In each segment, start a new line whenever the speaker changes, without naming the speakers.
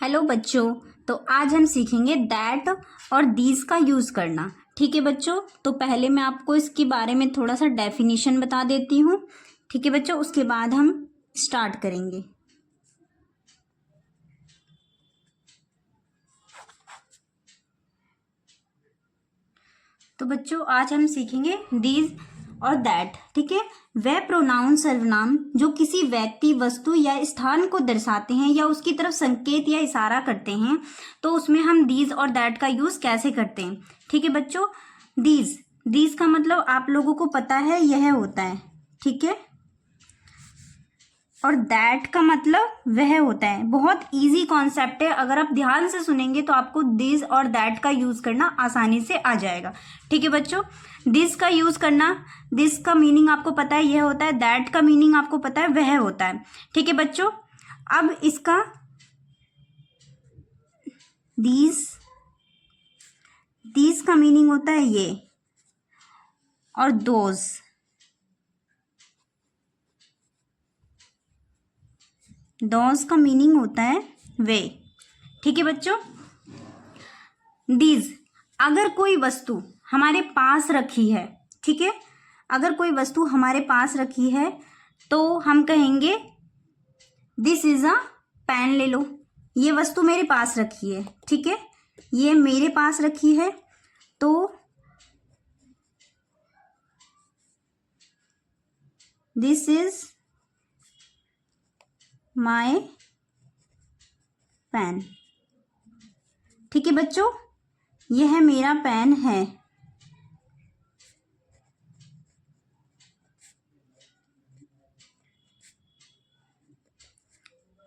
Hello बच्चों। तो आज हम सीखेंगे दैट और दीज का यूज़ करना। ठीक है बच्चों, तो पहले मैं आपको इसके बारे में थोड़ा सा डेफिनेशन बता देती हूँ। ठीक है बच्चों, उसके बाद हम स्टार्ट करेंगे। तो बच्चों आज हम सीखेंगे दीज और दैट। ठीक है, वह प्रोनाउन सर्वनाम जो किसी व्यक्ति, वस्तु या स्थान को दर्शाते हैं या उसकी तरफ संकेत या इशारा करते हैं, तो उसमें हम दीज और दैट का यूज कैसे करते हैं। ठीक है बच्चों, दीज का मतलब आप लोगों को पता है यह होता है। ठीक है, और दैट का मतलब वह होता है। बहुत इजी कॉन्सेप्ट है, अगर आप ध्यान से सुनेंगे तो आपको दिस और दैट का यूज करना आसानी से आ जाएगा। ठीक है बच्चों, दिस का यूज करना, दिस का मीनिंग आपको पता है यह होता है, दैट का मीनिंग आपको पता है वह होता है। ठीक है बच्चों, अब इसका दिस का मीनिंग होता है ये, और दोज का मीनिंग होता है वे। ठीक है बच्चों, दीज, अगर कोई वस्तु हमारे पास रखी है, ठीक है, अगर कोई वस्तु हमारे पास रखी है तो हम कहेंगे दिस इज अ पेन। ले लो, ये वस्तु मेरे पास रखी है। ठीक है, ये मेरे पास रखी है तो दिस इज माय पेन। ठीक है बच्चों, यह मेरा पेन है।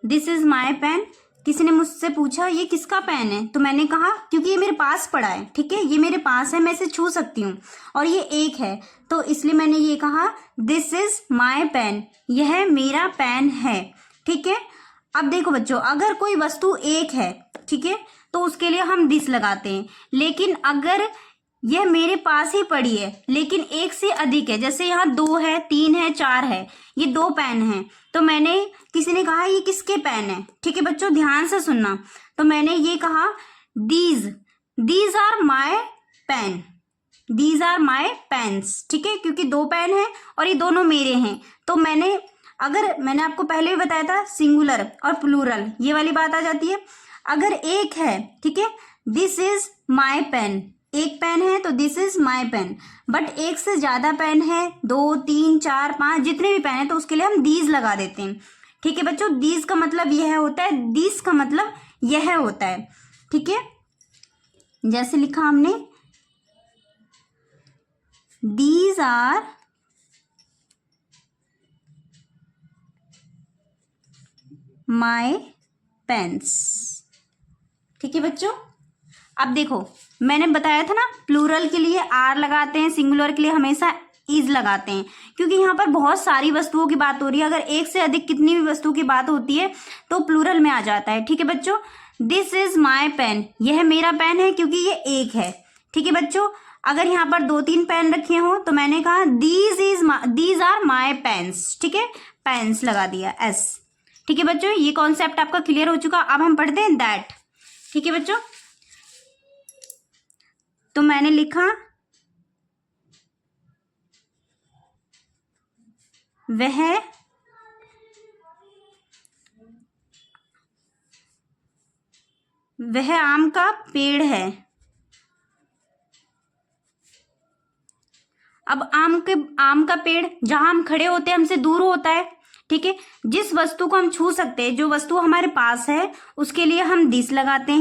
This is my pen. किसी ने मुझसे पूछा ये किसका पेन है, तो मैंने कहा क्योंकि ये मेरे पास पड़ा है। ठीक है, ये मेरे पास है, मैं इसे छू सकती हूँ, और ये एक है तो इसलिए मैंने ये कहा दिस इज माय पेन, यह मेरा पेन है। ठीक है, अब देखो बच्चों, अगर कोई वस्तु एक है, ठीक है, तो उसके लिए हम दिस लगाते हैं। लेकिन अगर यह मेरे पास ही पड़ी है लेकिन एक से अधिक है, जैसे यहाँ 2 है, 3 है, 4 है, ये 2 पेन हैं, तो किसी ने कहा ये किसके पेन है। ठीक है बच्चों, ध्यान से सुनना, तो मैंने ये कहा these are my pen, these are my pens. ठीक है, क्योंकि 2 पेन हैं और ये दोनों मेरे हैं। तो मैंने आपको पहले भी बताया था सिंगुलर और प्लूरल, ये वाली बात आ जाती है। अगर एक है, ठीक है, दिस इज माय पेन, एक पेन है तो this is my pen. But एक से ज्यादा पेन है, 2, 3, 4, 5, जितने भी पेन है, तो उसके लिए हम दीज लगा देते हैं। ठीक है बच्चों, दीज का मतलब यह होता है, दिस का मतलब यह होता है। ठीक है, जैसे लिखा हमने दीज आर माय पेन्स। ठीक है बच्चों, अब देखो मैंने बताया था ना, प्लूरल के लिए आर लगाते हैं, सिंगुलर के लिए हमेशा इज लगाते हैं, क्योंकि यहाँ पर बहुत सारी वस्तुओं की बात हो रही है। अगर एक से अधिक कितनी भी वस्तु की बात होती है तो प्लूरल में आ जाता है। ठीक है बच्चों, दिस इज माय पेन, यह मेरा पेन है क्योंकि ये एक है। ठीक है बच्चों, अगर यहाँ पर 2-3 पेन रखे हों तो मैंने कहा दीज आर माय पेन्स। ठीक है, पेन्स लगा दिया एस। ठीक है बच्चों, ये कॉन्सेप्ट आपका क्लियर हो चुका। अब हम पढ़ते हैं दैट। ठीक है बच्चों, तो मैंने लिखा वह आम का पेड़ है। अब आम का पेड़ जहां हम खड़े होते हैं हमसे दूर होता है। ठीक है, जिस वस्तु को हम छू सकते हैं, जो वस्तु हमारे पास है, उसके लिए हम दिस लगाते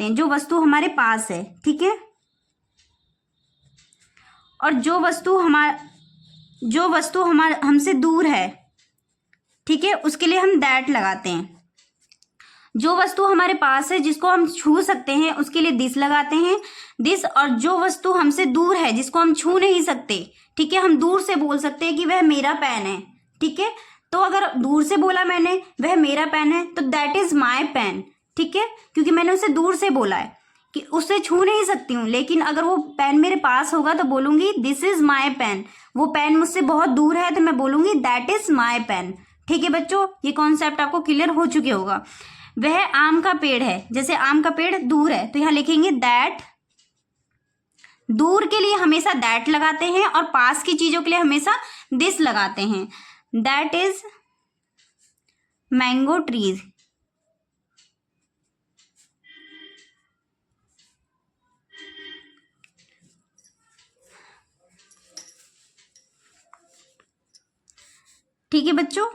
हैं, जो वस्तु हमारे पास है। ठीक है, और जो वस्तु हमसे दूर है, ठीक है, उसके लिए हम दैट लगाते हैं। जो वस्तु हमारे पास है जिसको हम छू सकते हैं उसके लिए दिस लगाते हैं, दिस। और जो वस्तु हमसे दूर है जिसको हम छू नहीं सकते, ठीक है, हम दूर से बोल सकते हैं कि वह मेरा पेन है। ठीक है, तो अगर दूर से बोला मैंने वह मेरा पेन है तो दैट इज माय पेन। ठीक है, क्योंकि मैंने उसे दूर से बोला है कि उससे छू नहीं सकती हूँ, लेकिन अगर वो पेन मेरे पास होगा तो बोलूंगी दिस इज माय पेन। वो पेन मुझसे बहुत दूर है तो मैं बोलूंगी दैट इज माय पेन। ठीक है बच्चों, ये कॉन्सेप्ट आपको क्लियर हो चुके होगा। वह आम का पेड़ है। जैसे आम का पेड़ दूर है तो यहाँ लिखेंगे दैट। दूर के लिए हमेशा दैट लगाते हैं और पास की चीजों के लिए हमेशा दिस लगाते हैं। That is mango trees. ठीक है बच्चों,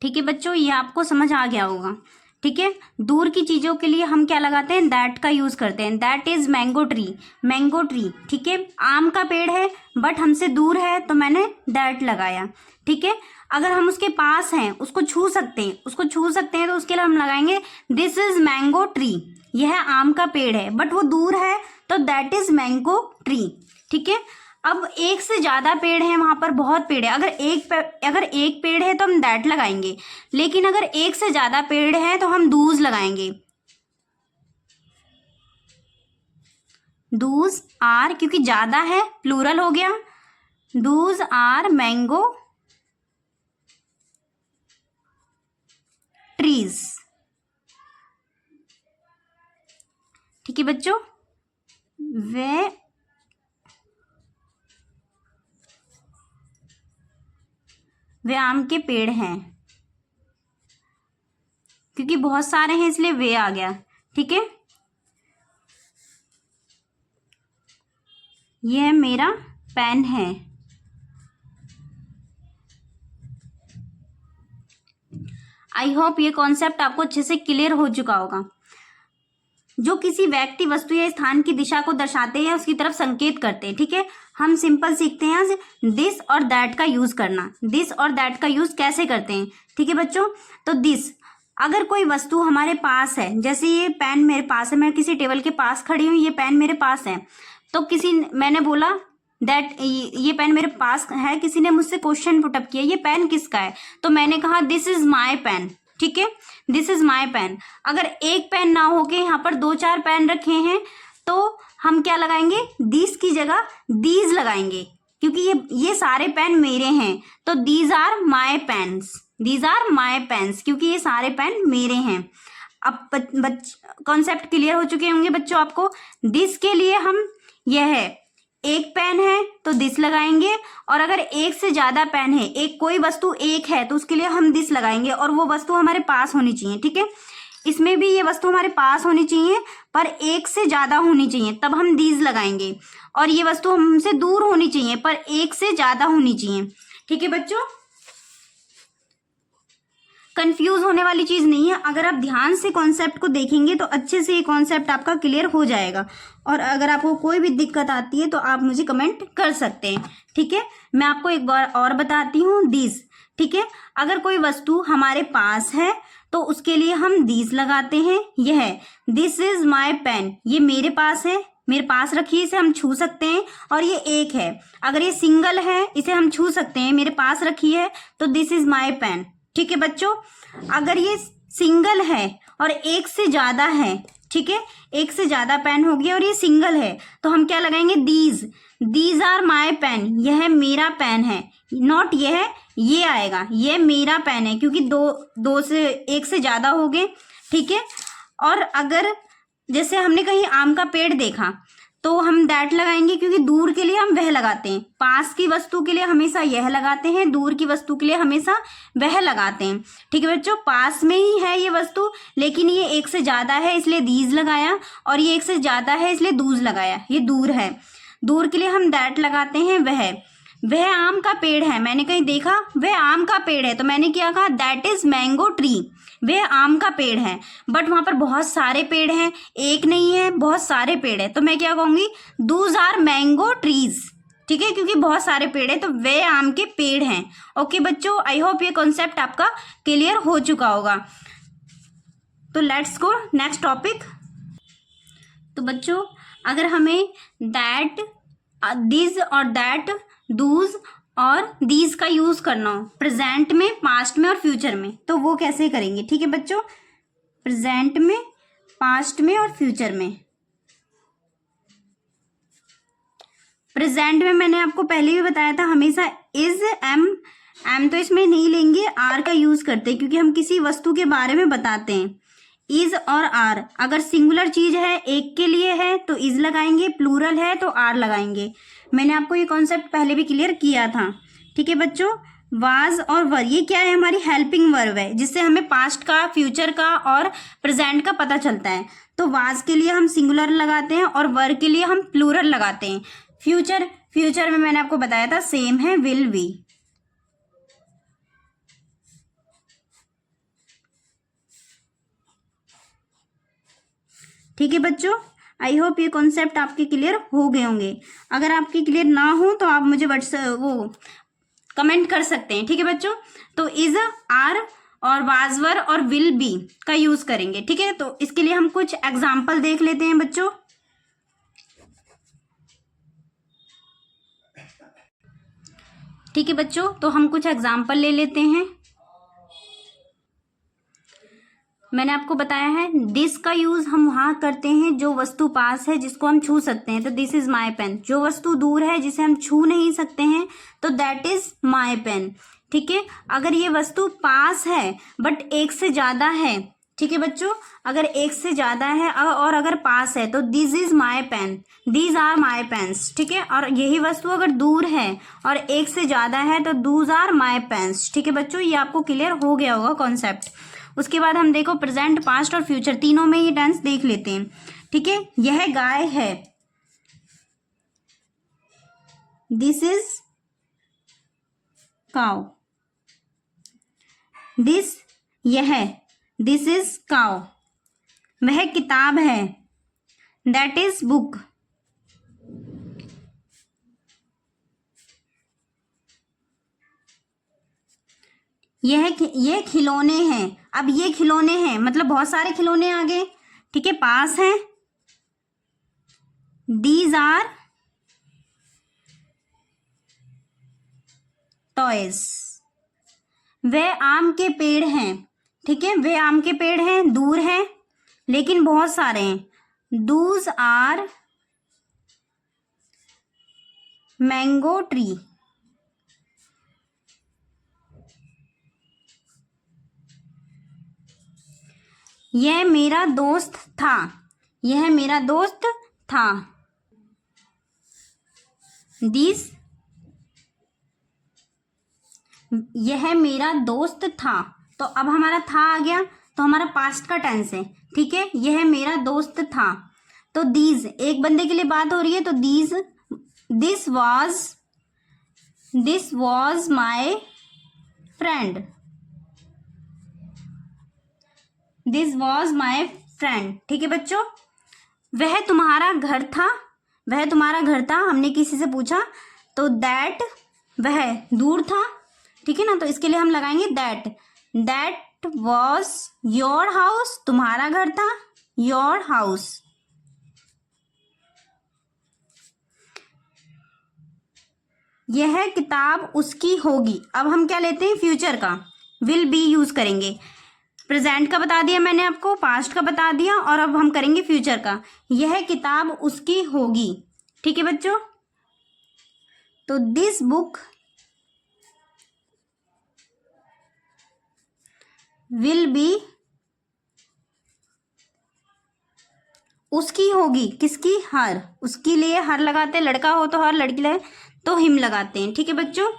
ठीक है बच्चों, ये आपको समझ आ गया होगा। ठीक है, दूर की चीजों के लिए हम क्या लगाते हैं, दैट का यूज करते हैं। That is mango tree, mango tree. ठीक है, आम का पेड़ है बट हमसे दूर है तो मैंने दैट लगाया। ठीक है, अगर हम उसके पास हैं, उसको छू सकते हैं, उसको छू सकते हैं तो उसके लिए हम लगाएंगे दिस इज मैंगो ट्री। यह आम का पेड़ है बट वो दूर है तो दैट इज मैंगो ट्री। ठीक है, अब एक से ज्यादा पेड़ हैं, वहां पर बहुत पेड़ है। अगर एक पेड़ है तो हम दैट लगाएंगे, लेकिन अगर एक से ज्यादा पेड़ है तो हम दूज लगाएंगे। दूज आर, क्योंकि ज्यादा है प्लूरल हो गया। Those are mango trees. ठीक है बच्चों, वे आम के पेड़ हैं, क्योंकि बहुत सारे हैं इसलिए वे आ गया। ठीक है, यह मेरा पेन है। आई होप ये कॉन्सेप्ट आपको अच्छे से क्लियर हो चुका होगा। जो किसी व्यक्ति, वस्तु या स्थान की दिशा को दर्शाते हैं, उसकी तरफ संकेत करते हैं। ठीक है, हम सिंपल सीखते हैं आज दिस और दैट का यूज करना। दिस और दैट का यूज कैसे करते हैं। ठीक है बच्चों, तो दिस, अगर कोई वस्तु हमारे पास है, जैसे ये पेन मेरे पास है, मैं किसी टेबल के पास खड़ी हूँ, ये पेन मेरे पास है, तो मैंने बोला दैट ये पेन मेरे पास है, किसी ने मुझसे क्वेश्चन पुटअप किया ये पेन किसका है, तो मैंने कहा दिस इज माई पेन। ठीक है, दिस इज माई पेन। अगर एक पेन ना हो के यहाँ पर 2-4 पेन रखे हैं तो हम क्या लगाएंगे, दिस की जगह दीज लगाएंगे, क्योंकि ये सारे पेन मेरे हैं, तो these are my pens, these are my pens, क्योंकि ये सारे पेन मेरे हैं। अब कॉन्सेप्ट क्लियर हो चुके होंगे बच्चों आपको। दिस के लिए हम, यह है एक पेन है तो दिस लगाएंगे, और अगर एक से ज्यादा पेन है, एक कोई वस्तु एक है तो उसके लिए हम दिस लगाएंगे, और वो वस्तु हमारे पास होनी चाहिए। ठीक है, इसमें भी ये वस्तु हमारे पास होनी चाहिए पर एक से ज्यादा होनी चाहिए, तब हम दीज लगाएंगे, और ये वस्तु हमसे दूर होनी चाहिए पर एक से ज्यादा होनी चाहिए। ठीक है बच्चों, कंफ्यूज होने वाली चीज नहीं है। अगर आप ध्यान से कॉन्सेप्ट को देखेंगे तो अच्छे से ये कॉन्सेप्ट आपका क्लियर हो जाएगा, और अगर आपको कोई भी दिक्कत आती है तो आप मुझे कमेंट कर सकते हैं। ठीक है, मैं आपको एक बार और बताती हूँ दिस। ठीक है, अगर कोई वस्तु हमारे पास है तो उसके लिए हम दिस लगाते हैं। यह दिस इज माई पेन, ये मेरे पास है, मेरे पास रखिए, इसे हम छू सकते हैं, और ये एक है, अगर ये सिंगल है इसे हम छू सकते हैं, मेरे पास रखी है, तो दिस इज माई पेन। ठीक है बच्चों, अगर ये सिंगल है और एक से ज्यादा है, ठीक है, एक से ज्यादा पेन हो गया और ये सिंगल है, तो हम क्या लगाएंगे, these, these are my pen, यह मेरा पेन है, नॉट यह, ये आएगा, यह मेरा पेन है, क्योंकि दो से एक से ज्यादा हो गए। ठीक है, और अगर जैसे हमने कहीं आम का पेड़ देखा तो हम दैट लगाएंगे, क्योंकि दूर के लिए हम वह लगाते हैं, पास की वस्तु के लिए हमेशा यह लगाते हैं, दूर की वस्तु के लिए हमेशा वह लगाते हैं। ठीक है बच्चों, पास में ही है ये वस्तु लेकिन ये एक से ज्यादा है इसलिए दीज लगाया, और ये एक से ज्यादा है इसलिए दूज लगाया, ये दूर है, दूर के लिए हम दैट लगाते हैं। वह आम का पेड़ है, मैंने कहीं देखा वह आम का पेड़ है तो मैंने क्या कहा, दैट इज मैंगो ट्री, वह आम का पेड़ है, बट वहां पर बहुत सारे पेड़ हैं, एक नहीं है, बहुत सारे पेड़ है, तो मैं क्या कहूंगी, दूज आर मैंगो ट्रीज। ठीक है, क्योंकि बहुत सारे पेड़ है तो वे आम के पेड़ हैं। ओके बच्चों, आई होप ये कॉन्सेप्ट आपका क्लियर हो चुका होगा। तो लेट्स गो नेक्स्ट टॉपिक। तो बच्चों, अगर हमें दैट, दिस और दैट, दूज और दीज का यूज करना हो प्रेजेंट में, पास्ट में और फ्यूचर में, तो वो कैसे करेंगे। ठीक है बच्चों, प्रेजेंट में, पास्ट में और फ्यूचर में। प्रेजेंट में मैंने आपको पहले भी बताया था, हमेशा इज, एम एम तो इसमें नहीं लेंगे, आर का यूज करते हैं क्योंकि हम किसी वस्तु के बारे में बताते हैं। इज और आर, अगर सिंगुलर चीज है, एक के लिए है तो इज लगाएंगे, प्लूरल है तो आर लगाएंगे। मैंने आपको ये कॉन्सेप्ट पहले भी क्लियर किया था। ठीक है बच्चों, वाज और वर ये क्या है, हमारी हेल्पिंग वर्ब है जिससे हमें पास्ट का, फ्यूचर का और प्रेजेंट का पता चलता है। तो वाज के लिए हम सिंगुलर लगाते हैं और वर के लिए हम प्लूरल लगाते हैं। फ्यूचर में मैंने आपको बताया था सेम है, विल बी। ठीक है बच्चों, आई होप ये कॉन्सेप्ट आपके क्लियर हो गए होंगे। अगर आपके क्लियर ना हो तो आप मुझे कमेंट कर सकते हैं। ठीक है बच्चों, तो इज, आर और वाजवर और विल बी का यूज करेंगे। ठीक है, तो इसके लिए हम कुछ एग्जाम्पल देख लेते हैं बच्चों। ठीक है बच्चों, तो हम कुछ एग्जाम्पल ले लेते हैं। मैंने आपको बताया है दिस का यूज हम वहां करते हैं जो वस्तु पास है जिसको हम छू सकते हैं, तो दिस इज माई पेन। जो वस्तु दूर है जिसे हम छू नहीं सकते हैं तो दैट इज माई पेन। ठीक है, अगर ये वस्तु पास है बट एक से ज्यादा है, ठीक है बच्चों, अगर एक से ज्यादा है और अगर पास है तो this is my pen, these are my pens. ठीक है, और यही वस्तु अगर दूर है और एक से ज्यादा है तो दूज आर माई पेन्स। ठीक है बच्चों, ये आपको क्लियर हो गया होगा कॉन्सेप्ट। उसके बाद हम देखो प्रेजेंट, पास्ट और फ्यूचर तीनों में ये टेंस देख लेते हैं। ठीक है, यह गाय है, this is cow. This is cow. वह किताब है, दैट इज बुक। ये खिलौने हैं। अब ये खिलौने हैं मतलब बहुत सारे खिलौने आ गए। ठीक है, पास हैं, दीज आर टॉयज। वे आम के पेड़ हैं। ठीक है, वे आम के पेड़ हैं, दूर हैं लेकिन बहुत सारे हैं, दूज आर मैंगो ट्री। यह मेरा दोस्त था, यह मेरा दोस्त था। दिस, यह मेरा दोस्त था। तो अब हमारा था आ गया तो हमारा पास्ट का टेंस है। ठीक है, यह मेरा दोस्त था। तो दीज, एक बंदे के लिए बात हो रही है तो these, this was my friend, this was my friend. ठीक है बच्चों, वह तुम्हारा घर था, वह तुम्हारा घर था, हमने किसी से पूछा तो दैट, वह दूर था। ठीक है ना, तो इसके लिए हम लगाएंगे दैट वॉज योर हाउस, तुम्हारा घर था, योर हाउस। यह किताब उसकी होगी। अब हम क्या लेते हैं, फ्यूचर का, विल बी यूज करेंगे। प्रेजेंट का बता दिया मैंने आपको, पास्ट का बता दिया और अब हम करेंगे फ्यूचर का। यह किताब उसकी होगी। ठीक है बच्चों, तो दिस बुक विल बी, उसकी होगी, किसकी, हर। उसके लिए हर लगाते हैं, लड़का हो तो हर, लड़की ले तो हिम लगाते हैं। ठीक है बच्चों,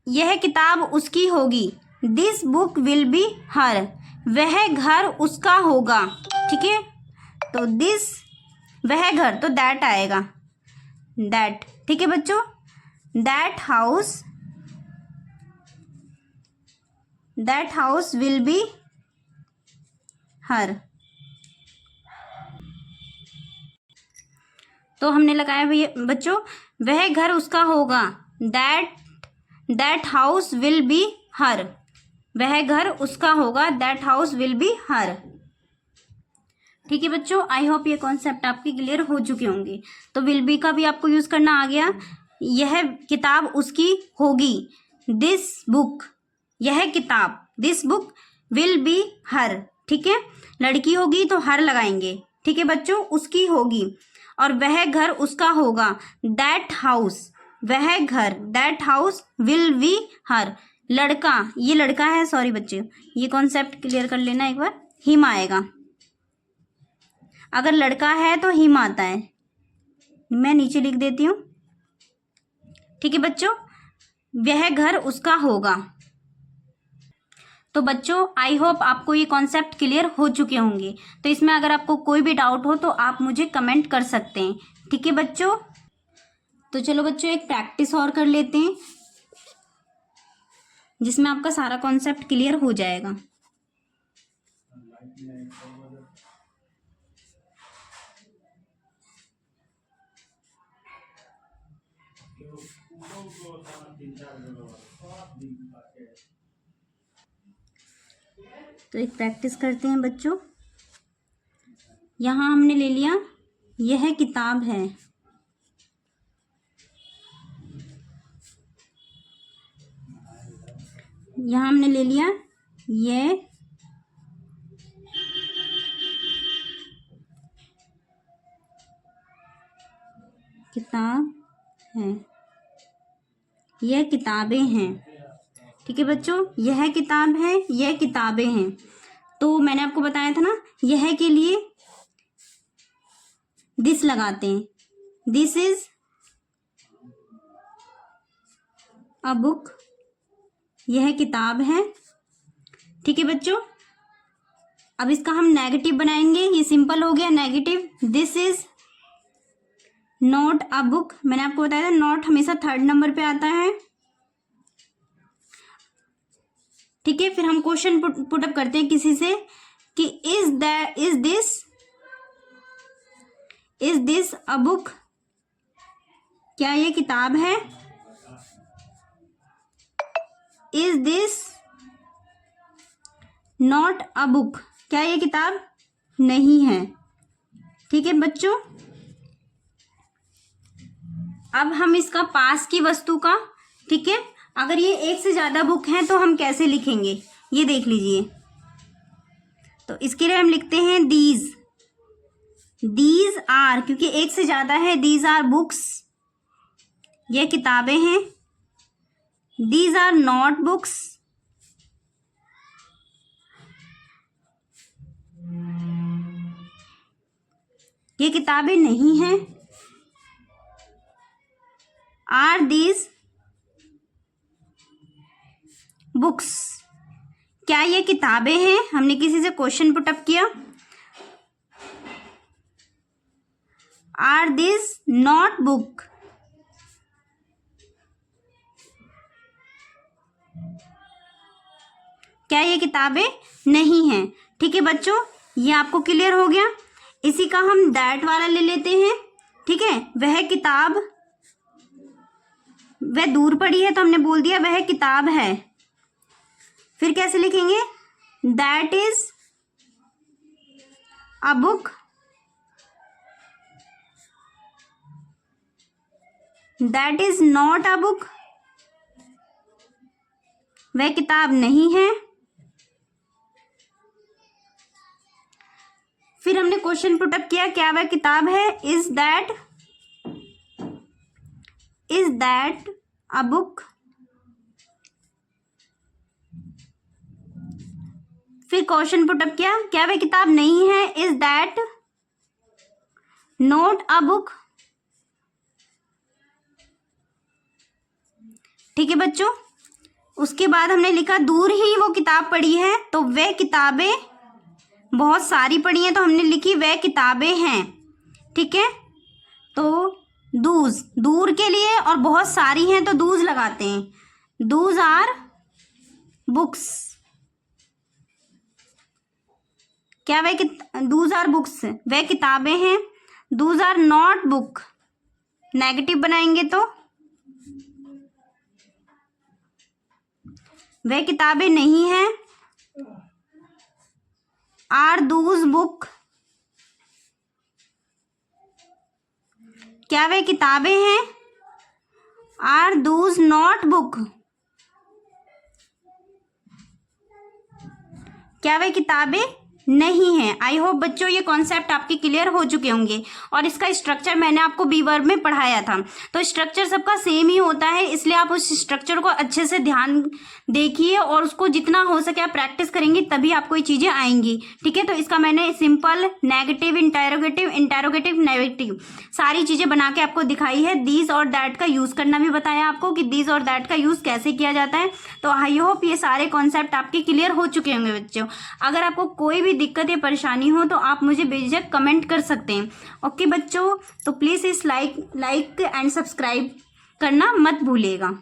यह किताब उसकी होगी, दिस बुक विल बी हर। वह घर उसका होगा। ठीक है, तो दिस, वह घर तो दैट आएगा, दैट। ठीक है बच्चों, दैट हाउस विल बी हर। तो हमने लगाया भैया बच्चों, वह घर उसका होगा, दैट हाउस विल बी हर। वह घर उसका होगा, दैट हाउस विल बी हर। ठीक है बच्चों, आई होप ये कॉन्सेप्ट आपके क्लियर हो चुके होंगे। तो विल बी का भी आपको यूज करना आ गया। यह किताब उसकी होगी, दिस बुक, यह किताब, दिस बुक विल बी हर। ठीक है, लड़की होगी तो हर लगाएंगे। ठीक है बच्चों, उसकी होगी और वह घर उसका होगा, दैट हाउस वह घर, दैट हाउस विल बी हर। लड़का, ये लड़का है, सॉरी बच्चे, ये कॉन्सेप्ट क्लियर कर लेना एक बार। हिम आएगा, अगर लड़का है तो हिम आता है। मैं नीचे लिख देती हूँ, ठीक है बच्चों। वह घर उसका होगा। तो बच्चों आई होप आपको ये कॉन्सेप्ट क्लियर हो चुके होंगे। तो इसमें अगर आपको कोई भी डाउट हो तो आप मुझे कमेंट कर सकते हैं, ठीक है बच्चों। तो चलो बच्चों एक प्रैक्टिस और कर लेते हैं, जिसमें आपका सारा कॉन्सेप्ट क्लियर हो जाएगा। तो एक प्रैक्टिस करते हैं बच्चों। यहाँ हमने ले लिया यह किताब है, यहाँ हमने ले लिया यह किताब है, यह किताबें हैं, ठीक है बच्चों। यह किताब है, यह किताबें हैं। तो मैंने आपको बताया था ना, यह के लिए दिस लगाते हैं, दिस इज अ बुक, यह किताब है, ठीक है बच्चों। अब इसका हम नेगेटिव बनाएंगे, ये सिंपल हो गया negative. This is not a book, मैंने आपको बताया था नॉट हमेशा थर्ड नंबर पे आता है, ठीक है। फिर हम क्वेश्चन पुटअप करते हैं किसी से कि इज दिस अ बुक, क्या ये किताब है। Is this not a book, क्या ये किताब नहीं है, ठीक है बच्चों। अब हम इसका पास की वस्तु का, ठीक है, अगर ये एक से ज्यादा बुक हैं तो हम कैसे लिखेंगे ये देख लीजिए। तो इसके लिए हम लिखते हैं दीज आर, क्योंकि एक से ज्यादा है, दीज आर बुक्स, ये किताबें हैं। दीज आर नॉट बुक्स, ये किताबें नहीं हैं। आर दीज बुक्स, क्या ये किताबें हैं। हमने किसी से क्वेश्चन पुटअप किया। आर दिस नॉट बुक, क्या ये किताबें नहीं हैं, ठीक है बच्चों। ये आपको क्लियर हो गया। इसी का हम दैट वाला ले लेते हैं, ठीक है। वह किताब, वह दूर पड़ी है तो हमने बोल दिया वह किताब है। फिर कैसे लिखेंगे, that is a book, that is not a book, वह किताब नहीं है। फिर हमने क्वेश्चन पुटअप किया, क्या वह किताब है। Is that a book. फिर क्वेश्चन पुटअप किया, क्या वह किताब नहीं है। Is that not a book, ठीक है बच्चों। उसके बाद हमने लिखा दूर ही वो किताब पड़ी है, तो वह किताबें बहुत सारी पड़ी हैं तो हमने लिखी वह किताबें हैं, ठीक है। तो दूज, दूर के लिए और बहुत सारी हैं तो दूज लगाते हैं। दूज आर बुक्स, क्या वह दूज आर बुक्स, वह किताबें हैं। Those are not book, negative बनाएंगे तो वह किताबें नहीं हैं। आर दूज बुक, क्या वे किताबें हैं। आर दूज नॉट बुक, क्या वे किताबें नहीं है। आई होप बच्चों ये कॉन्सेप्ट आपके क्लियर हो चुके होंगे। और इसका स्ट्रक्चर मैंने आपको बी वर्ब में पढ़ाया था, तो स्ट्रक्चर सबका सेम ही होता है, इसलिए आप उस स्ट्रक्चर को अच्छे से ध्यान देखिए और उसको जितना हो सके आप प्रैक्टिस करेंगे तभी आपको ये चीज़ें आएंगी। ठीक है, तो इसका मैंने simple, negative, interrogative, interrogative, negative सारी चीज़ें बना के आपको दिखाई है। दीज और दैट का यूज़ करना भी बताया आपको कि दीज और दैट का यूज़ कैसे किया जाता है। तो आई होप ये सारे कॉन्सेप्ट आपके क्लियर हो चुके होंगे बच्चों। अगर आपको कोई भी दिक्कत या परेशानी हो तो आप मुझे बेझिझक कमेंट कर सकते हैं। ओके बच्चों, तो प्लीज़ इस लाइक एंड सब्सक्राइब करना मत भूलिएगा।